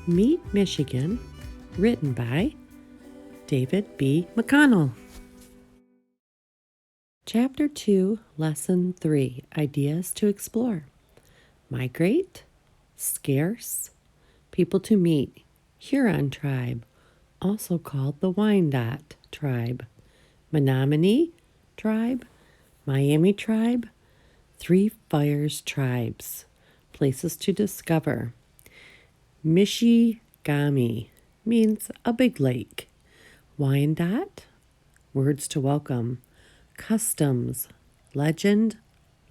Meet Michigan, written by David B. McConnell. Chapter 2, Lesson 3, Ideas to Explore. Migrate, scarce, people to meet, Huron tribe, also called the Wyandot tribe, Menominee tribe, Miami tribe, Three Fires tribes, places to discover. Michigami means a big lake. Wyandot, words to welcome. Customs, legend,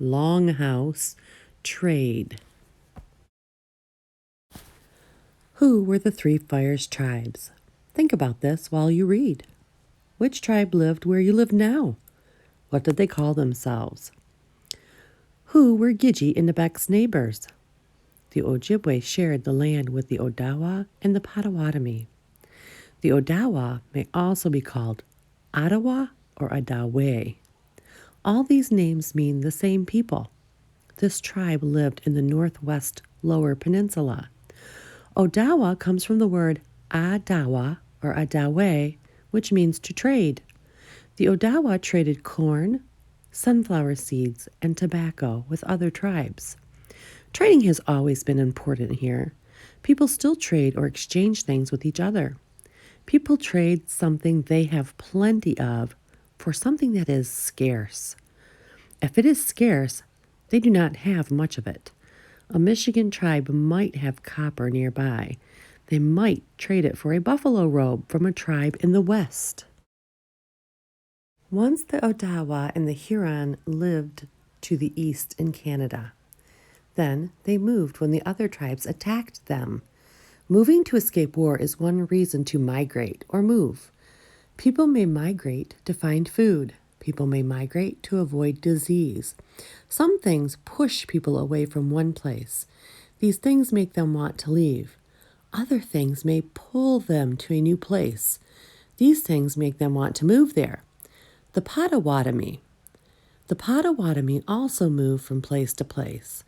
longhouse, trade. Who were the Three Fires tribes? Think about this while you read. Which tribe lived where you live now? What did they call themselves? Who were Gidgee and Nebek's neighbors? The Ojibwe shared the land with the Odawa and the Potawatomi. The Odawa may also be called Ottawa or Adawe. All these names mean the same people. This tribe lived in the northwest lower peninsula. Odawa comes from the word Adawa or Adawe, which means to trade. The Odawa traded corn, sunflower seeds, and tobacco with other tribes. Trading has always been important here. People still trade or exchange things with each other. People trade something they have plenty of for something that is scarce. If it is scarce, they do not have much of it. A Michigan tribe might have copper nearby. They might trade it for a buffalo robe from a tribe in the west. Once the Odawa and the Huron lived to the east in Canada. Then they moved when the other tribes attacked them. Moving to escape war is one reason to migrate or move. People may migrate to find food. People may migrate to avoid disease. Some things push people away from one place. These things make them want to leave. Other things may pull them to a new place. These things make them want to move there. The Potawatomi also moved from place to place.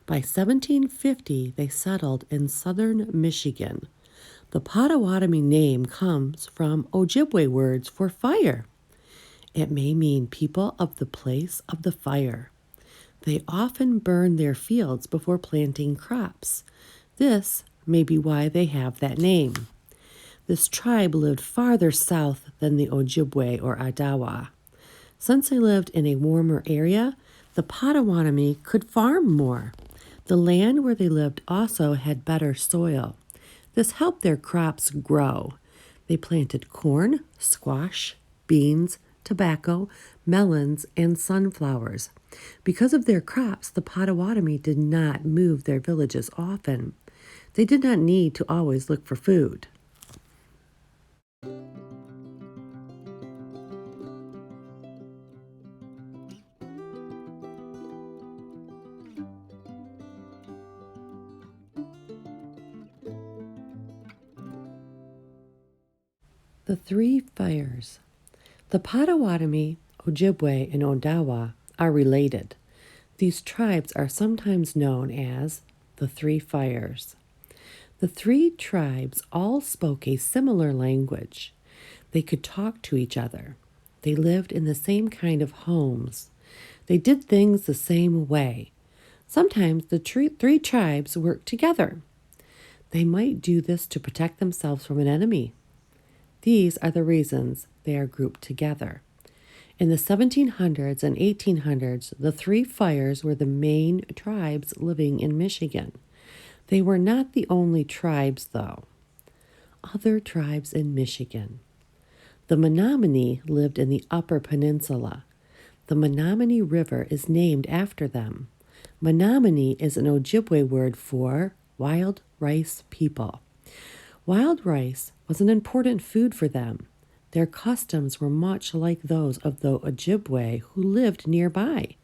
By 1750, they settled in southern Michigan. The Potawatomi name comes from Ojibwe words for fire. It may mean people of the place of the fire. They often burn their fields before planting crops. This may be why they have that name. This tribe lived farther south than the Ojibwe or Odawa. Since they lived in a warmer area, the Potawatomi could farm more. The land where they lived also had better soil. This helped their crops grow. They planted corn, squash, beans, tobacco, melons, and sunflowers. Because of their crops, the Potawatomi did not move their villages often. They did not need to always look for food. The Three Fires. The Potawatomi, Ojibwe, and Odawa are related. These tribes are sometimes known as the Three Fires. The three tribes all spoke a similar language. They could talk to each other. They lived in the same kind of homes. They did things the same way. Sometimes the three tribes worked together. They might do this to protect themselves from an enemy. These are the reasons they are grouped together. In the 1700s and 1800s, the Three Fires were the main tribes living in Michigan. They were not the only tribes, though. Other tribes in Michigan. The Menominee lived in the Upper Peninsula. The Menominee River is named after them. Menominee is an Ojibwe word for wild rice people. Wild rice was an important food for them. Their customs were much like those of the Ojibwe who lived nearby.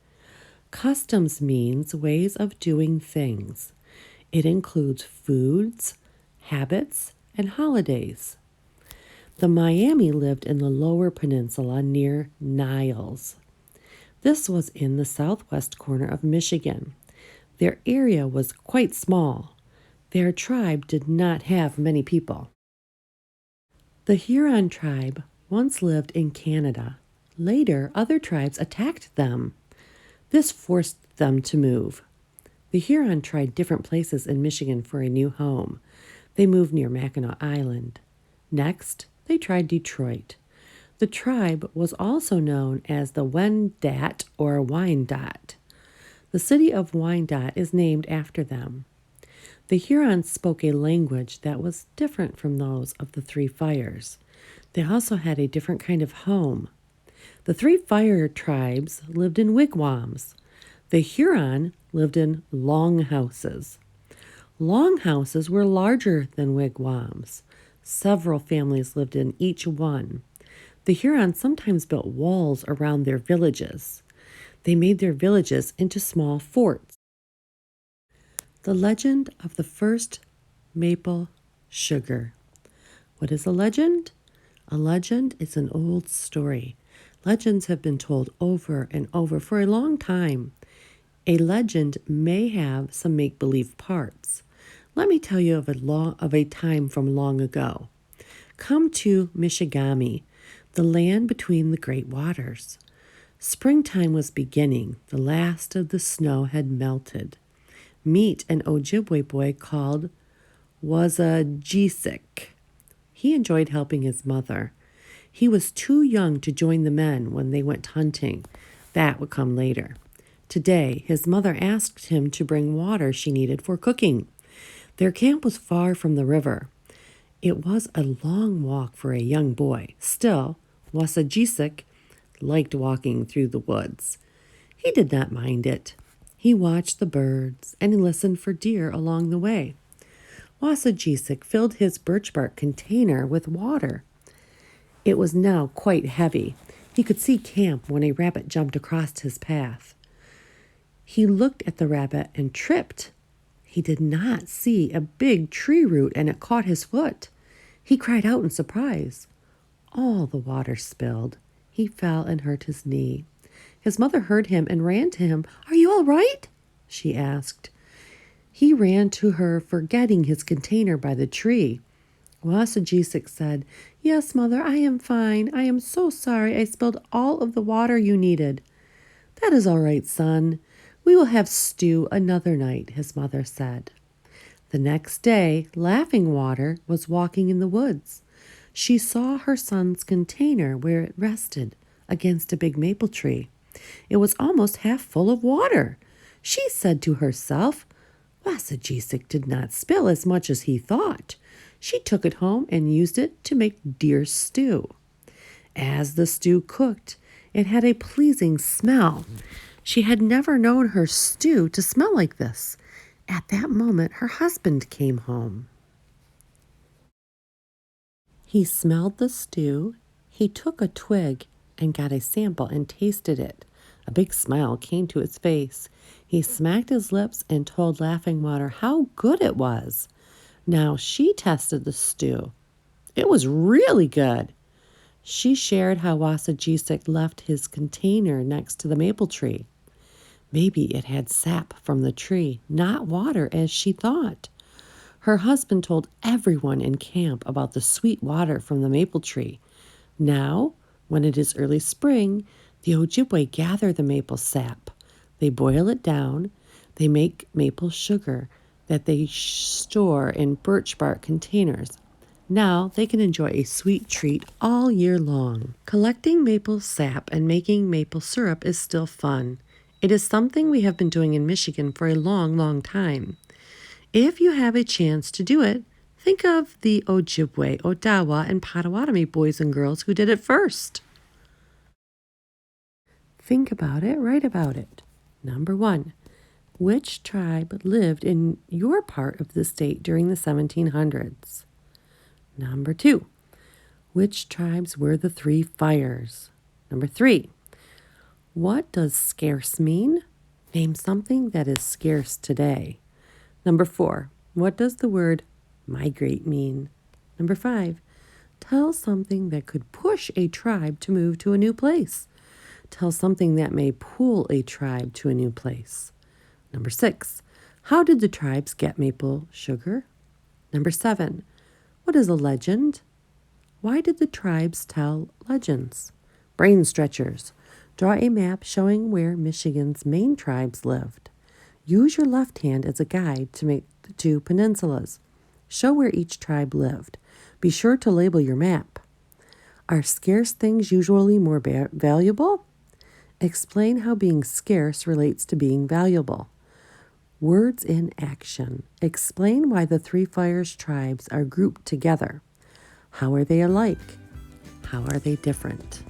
Customs means ways of doing things. It includes foods, habits, and holidays. The Miami lived in the lower peninsula near Niles. This was in the southwest corner of Michigan. Their area was quite small. Their tribe did not have many people. The Huron tribe once lived in Canada. Later, other tribes attacked them. This forced them to move. The Huron tried different places in Michigan for a new home. They moved near Mackinac Island. Next, they tried Detroit. The tribe was also known as the Wendat or Wyandotte. The city of Wyandotte is named after them. The Hurons spoke a language that was different from those of the Three Fires. They also had a different kind of home. The Three Fire tribes lived in wigwams. The Huron lived in longhouses. Longhouses were larger than wigwams. Several families lived in each one. The Hurons sometimes built walls around their villages. They made their villages into small forts. The legend of the first maple sugar. What is a legend? A legend is an old story. Legends have been told over and over for a long time. A legend may have some make-believe parts. Let me tell you of a time from long ago. Come to Michigami, the land between the great waters. Springtime was beginning. The last of the snow had melted. Meet an Ojibwe boy called Wassagesic. He enjoyed helping his mother. He was too young to join the men when they went hunting. That would come later. Today, his mother asked him to bring water she needed for cooking. Their camp was far from the river. It was a long walk for a young boy. Still, Wassagesic liked walking through the woods. He did not mind it. He watched the birds and he listened for deer along the way. Wassagesic filled his birch bark container with water. It was now quite heavy. He could see camp when a rabbit jumped across his path. He looked at the rabbit and tripped. He did not see a big tree root and it caught his foot. He cried out in surprise. All the water spilled. He fell and hurt his knee. His mother heard him and ran to him. "Are you all right?" she asked. He ran to her, forgetting his container by the tree. Wassagesic said, "Yes, mother, I am fine. I am so sorry I spilled all of the water you needed." "That is all right, son. We will have stew another night," his mother said. The next day, Laughing Water was walking in the woods. She saw her son's container where it rested against a big maple tree. It was almost half full of water. She said to herself, Wassagesic did not spill as much as he thought. She took it home and used it to make deer stew. As the stew cooked, it had a pleasing smell. She had never known her stew to smell like this. At that moment, her husband came home. He smelled the stew. He took a twig and got a sample and tasted it. A big smile came to his face. He smacked his lips and told Laughing Water how good it was. Now she tested the stew. It was really good. She shared how Wassagesic left his container next to the maple tree. Maybe it had sap from the tree, not water as she thought. Her husband told everyone in camp about the sweet water from the maple tree. Now, when it is early spring, the Ojibwe gather the maple sap. They boil it down. They make maple sugar that they store in birch bark containers. Now they can enjoy a sweet treat all year long. Collecting maple sap and making maple syrup is still fun. It is something we have been doing in Michigan for a long, long time. If you have a chance to do it, think of the Ojibwe, Odawa, and Potawatomi boys and girls who did it first. Think about it, write about it. Number 1, which tribe lived in your part of the state during the 1700s? Number 2, which tribes were the Three Fires? Number 3, what does scarce mean? Name something that is scarce today. Number 4, what does the word migrate mean? Number 5, tell something that could push a tribe to move to a new place. Tell something that may pull a tribe to a new place. Number 6, How did the tribes get maple sugar? Number 7. What is a legend? Why did the tribes tell legends? Brain stretchers. Draw a map showing where Michigan's main tribes lived. Use your left hand as a guide to make the two peninsulas. Show where each tribe lived. Be sure to label your map. Are scarce things usually more valuable? Explain how being scarce relates to being valuable. Words in action. Explain why the Three Fires tribes are grouped together. How are they alike? How are they different?